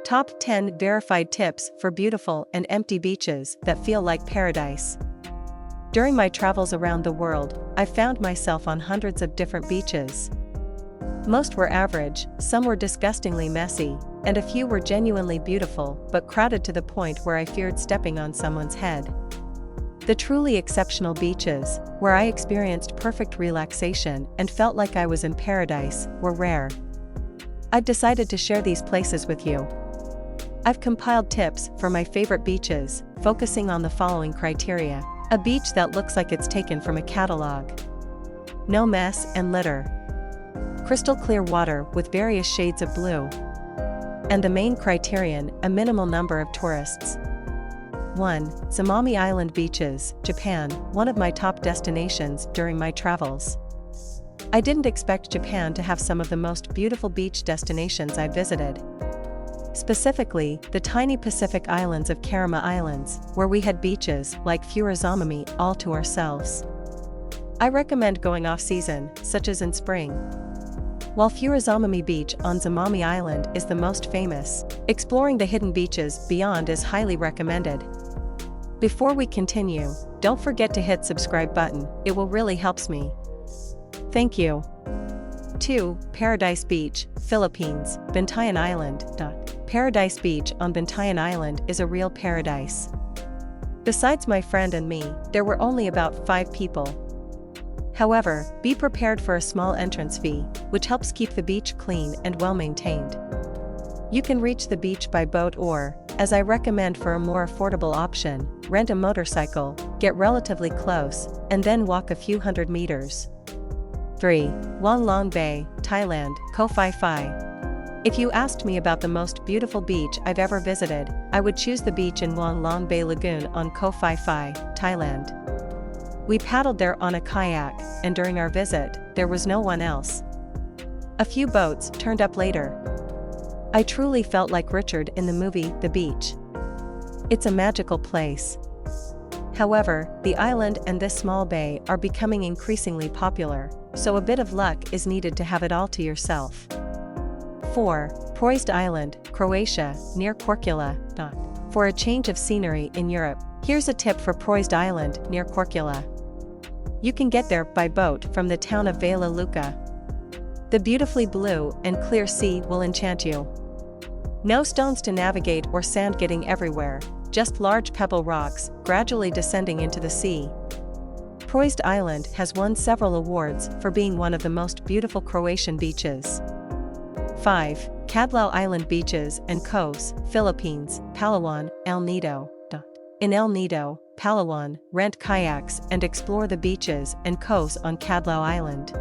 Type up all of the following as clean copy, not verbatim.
Top 10 Verified Tips for Beautiful and Empty Beaches That Feel Like Paradise. During my travels around the world, I found myself on hundreds of different beaches. Most were average, some were disgustingly messy, and a few were genuinely beautiful but crowded to the point where I feared stepping on someone's head. The truly exceptional beaches, where I experienced perfect relaxation and felt like I was in paradise, were rare. I've decided to share these places with you. I've compiled tips for my favorite beaches, focusing on the following criteria. A beach that looks like it's taken from a catalog. No mess and litter. Crystal clear water with various shades of blue. And the main criterion, a minimal number of tourists. 1. Zamami Island Beaches, Japan, one of my top destinations during my travels. I didn't expect Japan to have some of the most beautiful beach destinations I visited. Specifically, the tiny Pacific islands of Kerama Islands, where we had beaches like Zamami all to ourselves. I recommend going off-season, such as in spring. While Zamami Beach on Zamami Island is the most famous, exploring the hidden beaches beyond is highly recommended. Before we continue, don't forget to hit subscribe button, it will really helps me. Thank you. 2. Paradise Beach, Philippines, Bantayan Island. Paradise Beach on Bantayan Island is a real paradise. Besides my friend and me, there were only about 5 people. However, be prepared for a small entrance fee, which helps keep the beach clean and well maintained. You can reach the beach by boat or, as I recommend for a more affordable option, rent a motorcycle, get relatively close, and then walk a few hundred meters. 3. Wang Long Bay, Thailand, Koh Phi Phi. If you asked me about the most beautiful beach I've ever visited, I would choose the beach in Wang Long Bay Lagoon on Koh Phi Phi, Thailand. We paddled there on a kayak, and during our visit, there was no one else. A few boats turned up later. I truly felt like Richard in the movie The Beach. It's a magical place. However, the island and this small bay are becoming increasingly popular, so a bit of luck is needed to have it all to yourself. 4. Proizd Island, Croatia, near Korčula. For a change of scenery in Europe, here's a tip for Proizd Island, near Korčula. You can get there by boat from the town of Vela Luka. The beautifully blue and clear sea will enchant you. No stones to navigate or sand getting everywhere, just large pebble rocks, gradually descending into the sea. Proizd Island has won several awards for being one of the most beautiful Croatian beaches. 5. Cadlao Island Beaches and Coves, Philippines, Palawan, El Nido. In El Nido, Palawan, rent kayaks and explore the beaches and coves on Cadlao Island.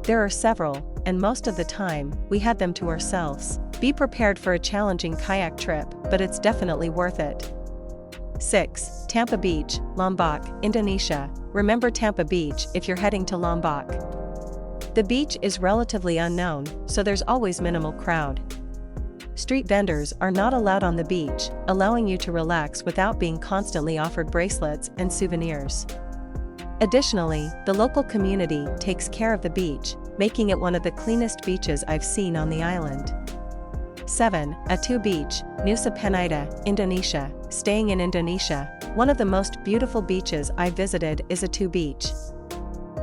There are several, and most of the time, we had them to ourselves. Be prepared for a challenging kayak trip, but it's definitely worth it. 6. Tampah Beach, Lombok, Indonesia. Remember Tampah Beach if you're heading to Lombok. The beach is relatively unknown, so there's always minimal crowd. Street vendors are not allowed on the beach, allowing you to relax without being constantly offered bracelets and souvenirs. Additionally, the local community takes care of the beach, making it one of the cleanest beaches I've seen on the island. 7. Atuh Beach, Nusa Penida, Indonesia. Staying in Indonesia, one of the most beautiful beaches I visited is Atuh Beach.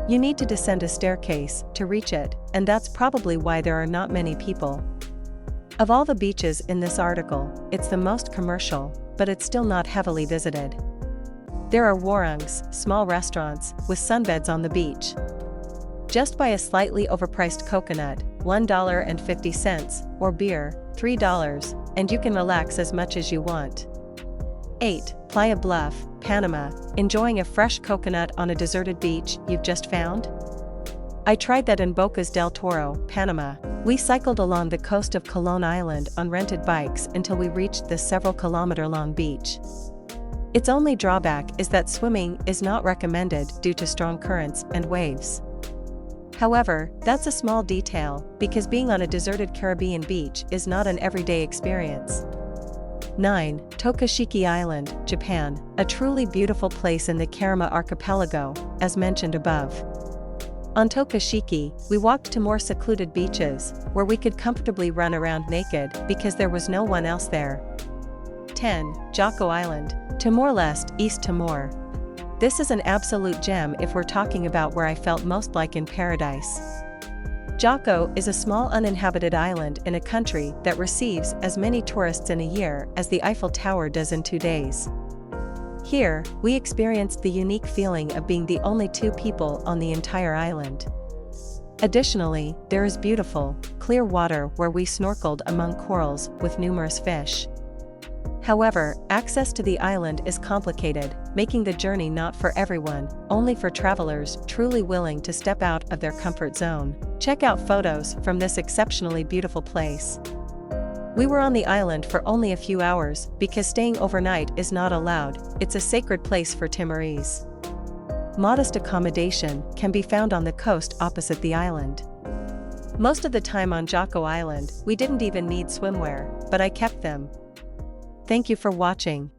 You need to descend a staircase to reach it, and that's probably why there are not many people. Of all the beaches in this article, it's the most commercial, but it's still not heavily visited. There are warungs, small restaurants, with sunbeds on the beach. Just buy a slightly overpriced coconut, $1.50, or beer, $3, and you can relax as much as you want. 8. Playa Bluff, Panama. Enjoying a fresh coconut on a deserted beach you've just found? I tried that in Bocas del Toro, Panama. We cycled along the coast of Colón Island on rented bikes until we reached this several-kilometer-long beach. Its only drawback is that swimming is not recommended due to strong currents and waves. However, that's a small detail, because being on a deserted Caribbean beach is not an everyday experience. 9. Tokashiki Island, Japan, a truly beautiful place in the Kerama archipelago, as mentioned above. On Tokashiki, we walked to more secluded beaches, where we could comfortably run around naked because there was no one else there. 10. Jaco Island, Timor-Leste, East Timor. This is an absolute gem if we're talking about where I felt most like in paradise. Jaco is a small uninhabited island in a country that receives as many tourists in a year as the Eiffel Tower does in 2 days. Here, we experienced the unique feeling of being the only 2 people on the entire island. Additionally, there is beautiful, clear water where we snorkeled among corals with numerous fish. However, access to the island is complicated, making the journey not for everyone, only for travelers truly willing to step out of their comfort zone. Check out photos from this exceptionally beautiful place. We were on the island for only a few hours because staying overnight is not allowed. It's a sacred place for Timorese. Modest accommodation can be found on the coast opposite the island. Most of the time on Jaco Island, we didn't even need swimwear, but I kept them. Thank you for watching.